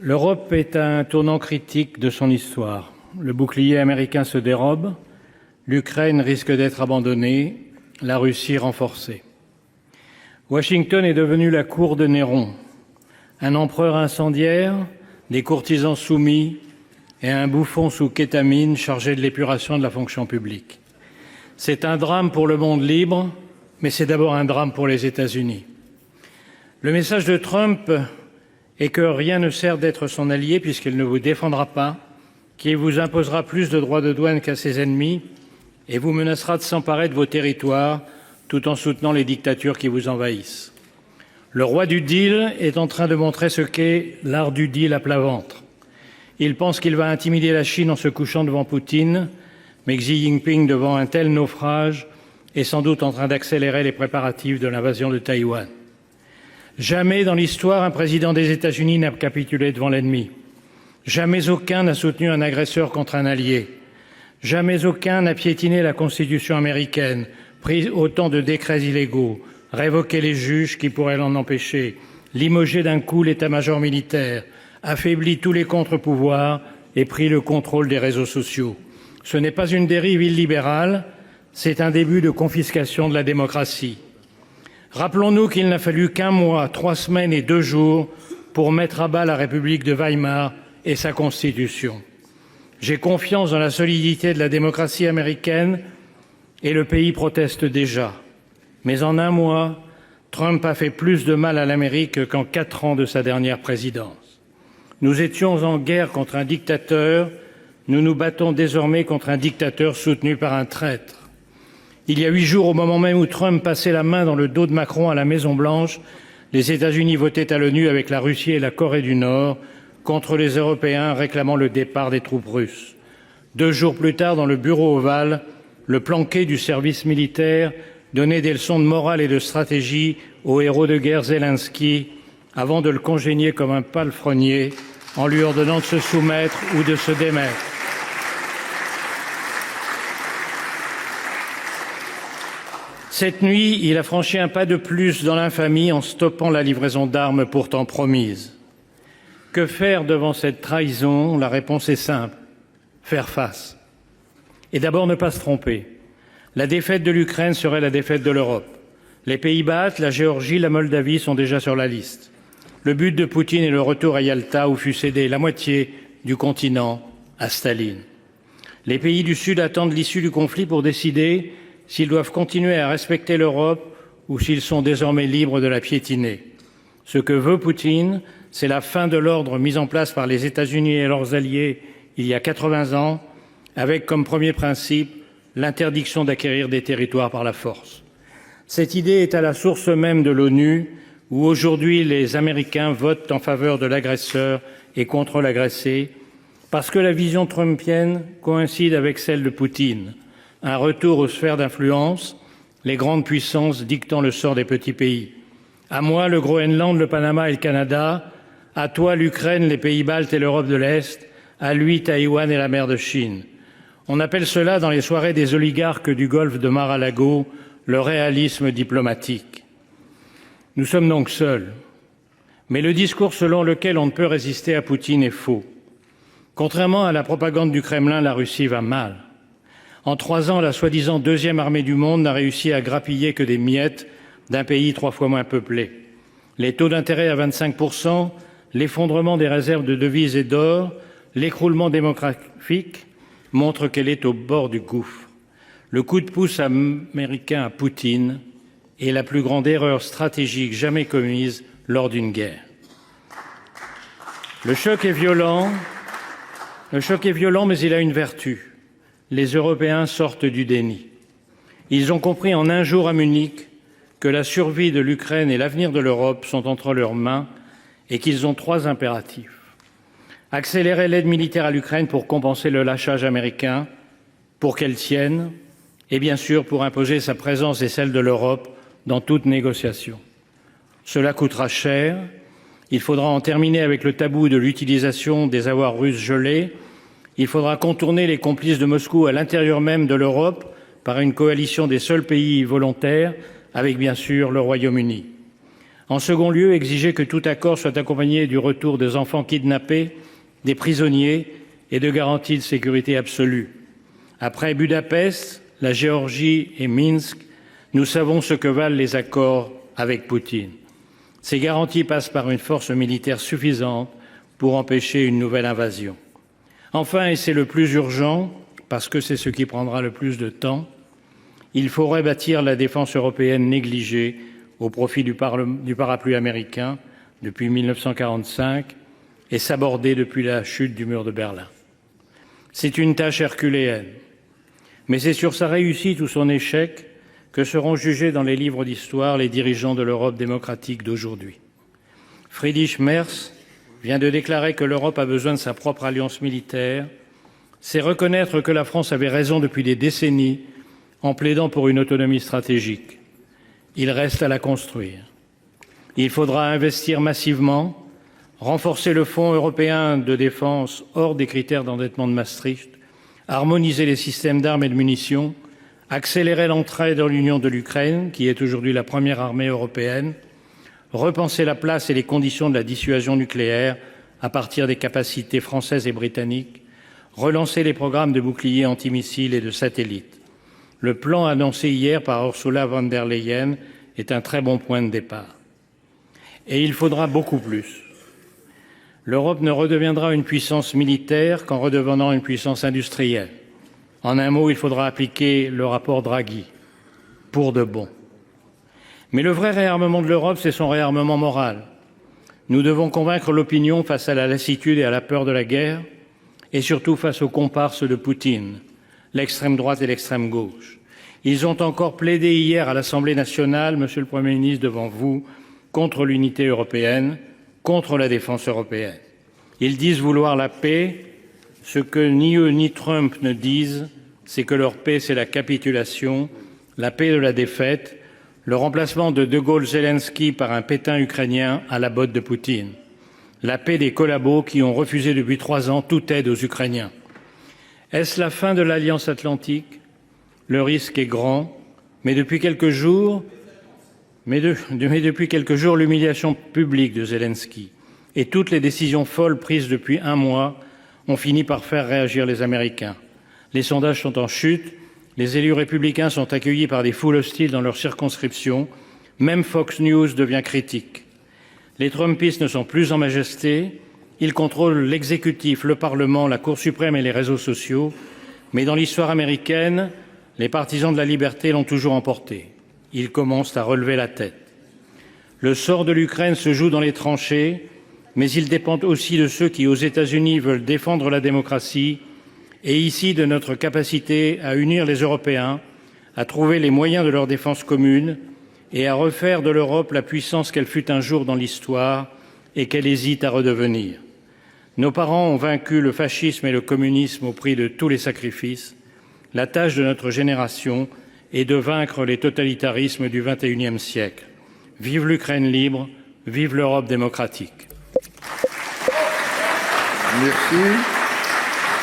L'Europe est à un tournant critique de son histoire. Le bouclier américain se dérobe, l'Ukraine risque d'être abandonnée, la Russie renforcée. Washington est devenu la cour de Néron, un empereur incendiaire, des courtisans soumis et un bouffon sous kétamine chargé de l'épuration de la fonction publique. C'est un drame pour le monde libre, mais c'est d'abord un drame pour les États-Unis. Le message de Trump est que rien ne sert d'être son allié puisqu'il ne vous défendra pas, qu'il vous imposera plus de droits de douane qu'à ses ennemis et vous menacera de s'emparer de vos territoires tout en soutenant les dictatures qui vous envahissent. Le roi du deal est en train de montrer ce qu'est l'art du deal à plat ventre. Il pense qu'il va intimider la Chine en se couchant devant Poutine, mais Xi Jinping, devant un tel naufrage, est sans doute en train d'accélérer les préparatifs de l'invasion de Taïwan. Jamais dans l'histoire un président des États-Unis n'a capitulé devant l'ennemi. Jamais aucun n'a soutenu un agresseur contre un allié. Jamais aucun n'a piétiné la Constitution américaine, pris autant de décrets illégaux, révoqué les juges qui pourraient l'en empêcher, limogé d'un coup l'état-major militaire, affaibli tous les contre-pouvoirs et pris le contrôle des réseaux sociaux. Ce n'est pas une dérive illibérale, c'est un début de confiscation de la démocratie. Rappelons-nous qu'il n'a fallu qu'1 mois, 3 semaines et 2 jours pour mettre à bas la République de Weimar et sa Constitution. J'ai confiance dans la solidité de la démocratie américaine et le pays proteste déjà. Mais en 1 mois, Trump a fait plus de mal à l'Amérique qu'en 4 ans de sa dernière présidence. Nous étions en guerre contre un dictateur, nous nous battons désormais contre un dictateur soutenu par un traître. Il y a 8 jours, au moment même où Trump passait la main dans le dos de Macron à la Maison-Blanche, les États-Unis votaient à l'ONU avec la Russie et la Corée du Nord contre les Européens réclamant le départ des troupes russes. 2 jours plus tard, dans le bureau ovale, le planqué du service militaire donnait des leçons de morale et de stratégie au héros de guerre Zelensky avant de le congédier comme un palefrenier en lui ordonnant de se soumettre ou de se démettre. Cette nuit, il a franchi un pas de plus dans l'infamie en stoppant la livraison d'armes pourtant promise. Que faire devant cette trahison? La réponse est simple, faire face. Et d'abord ne pas se tromper. La défaite de l'Ukraine serait la défaite de l'Europe. Les pays baltes, la Géorgie, la Moldavie sont déjà sur la liste. Le but de Poutine est le retour à Yalta où fut cédé la moitié du continent à Staline. Les pays du Sud attendent l'issue du conflit pour décider s'ils doivent continuer à respecter l'Europe ou s'ils sont désormais libres de la piétiner. Ce que veut Poutine, c'est la fin de l'ordre mis en place par les États-Unis et leurs alliés il y a 80 ans, avec comme premier principe l'interdiction d'acquérir des territoires par la force. Cette idée est à la source même de l'ONU, où aujourd'hui les Américains votent en faveur de l'agresseur et contre l'agressé, parce que la vision trumpienne coïncide avec celle de Poutine. Un retour aux sphères d'influence, les grandes puissances dictant le sort des petits pays. À moi, le Groenland, le Panama et le Canada. À toi, l'Ukraine, les pays baltes et l'Europe de l'Est. À lui, Taïwan et la mer de Chine. On appelle cela, dans les soirées des oligarques du golfe de Mar-a-Lago, le réalisme diplomatique. Nous sommes donc seuls. Mais le discours selon lequel on ne peut résister à Poutine est faux. Contrairement à la propagande du Kremlin, la Russie va mal. En 3 ans, la soi-disant 2e armée du monde n'a réussi à grappiller que des miettes d'un pays 3 fois moins peuplé. Les taux d'intérêt à 25%, l'effondrement des réserves de devises et d'or, l'écroulement démographique montrent qu'elle est au bord du gouffre. Le coup de pouce américain à Poutine est la plus grande erreur stratégique jamais commise lors d'une guerre. Le choc est violent, mais il a une vertu. Les Européens sortent du déni. Ils ont compris en 1 jour à Munich que la survie de l'Ukraine et l'avenir de l'Europe sont entre leurs mains et qu'ils ont 3 impératifs. Accélérer l'aide militaire à l'Ukraine pour compenser le lâchage américain, pour qu'elle tienne, et bien sûr pour imposer sa présence et celle de l'Europe dans toute négociation. Cela coûtera cher. Il faudra en terminer avec le tabou de l'utilisation des avoirs russes gelés. Il faudra contourner les complices de Moscou à l'intérieur même de l'Europe par une coalition des seuls pays volontaires, avec bien sûr le Royaume-Uni. En second lieu, exiger que tout accord soit accompagné du retour des enfants kidnappés, des prisonniers et de garanties de sécurité absolue. Après Budapest, la Géorgie et Minsk, nous savons ce que valent les accords avec Poutine. Ces garanties passent par une force militaire suffisante pour empêcher une nouvelle invasion. Enfin, et c'est le plus urgent, parce que c'est ce qui prendra le plus de temps, il faut rebâtir la défense européenne négligée au profit du parapluie américain depuis 1945 et sabordée depuis la chute du mur de Berlin. C'est une tâche herculéenne, mais c'est sur sa réussite ou son échec que seront jugés dans les livres d'histoire les dirigeants de l'Europe démocratique d'aujourd'hui. Friedrich Merz vient de déclarer que l'Europe a besoin de sa propre alliance militaire. C'est reconnaître que la France avait raison depuis des décennies en plaidant pour une autonomie stratégique. Il reste à la construire. Il faudra investir massivement, renforcer le Fonds européen de défense hors des critères d'endettement de Maastricht, harmoniser les systèmes d'armes et de munitions, accélérer l'entrée dans l'Union de l'Ukraine, qui est aujourd'hui la première armée européenne, repenser la place et les conditions de la dissuasion nucléaire à partir des capacités françaises et britanniques, relancer les programmes de boucliers antimissiles et de satellites. Le plan annoncé hier par Ursula von der Leyen est un très bon point de départ. Et il faudra beaucoup plus. L'Europe ne redeviendra une puissance militaire qu'en redevenant une puissance industrielle. En un mot, il faudra appliquer le rapport Draghi, pour de bon. Mais le vrai réarmement de l'Europe, c'est son réarmement moral. Nous devons convaincre l'opinion face à la lassitude et à la peur de la guerre, et surtout face aux comparses de Poutine, l'extrême droite et l'extrême gauche. Ils ont encore plaidé hier à l'Assemblée nationale, Monsieur le Premier ministre, devant vous, contre l'unité européenne, contre la défense européenne. Ils disent vouloir la paix. Ce que ni eux ni Trump ne disent, c'est que leur paix, c'est la capitulation, la paix de la défaite, le remplacement de De Gaulle-Zelensky par un Pétain ukrainien à la botte de Poutine, la paix des collabos qui ont refusé depuis 3 ans toute aide aux Ukrainiens. Est-ce la fin de l'Alliance atlantique? Le risque est grand, mais depuis quelques jours, l'humiliation publique de Zelensky et toutes les décisions folles prises depuis 1 mois ont fini par faire réagir les Américains. Les sondages sont en chute, les élus républicains sont accueillis par des foules hostiles dans leurs circonscriptions, même Fox News devient critique. Les Trumpistes ne sont plus en majesté, ils contrôlent l'exécutif, le Parlement, la Cour suprême et les réseaux sociaux, mais dans l'histoire américaine, les partisans de la liberté l'ont toujours emporté. Ils commencent à relever la tête. Le sort de l'Ukraine se joue dans les tranchées, mais il dépend aussi de ceux qui, aux États-Unis, veulent défendre la démocratie et ici de notre capacité à unir les Européens, à trouver les moyens de leur défense commune et à refaire de l'Europe la puissance qu'elle fut un jour dans l'histoire et qu'elle hésite à redevenir. Nos parents ont vaincu le fascisme et le communisme au prix de tous les sacrifices. La tâche de notre génération est de vaincre les totalitarismes du XXIe siècle. Vive l'Ukraine libre, vive l'Europe démocratique. Merci.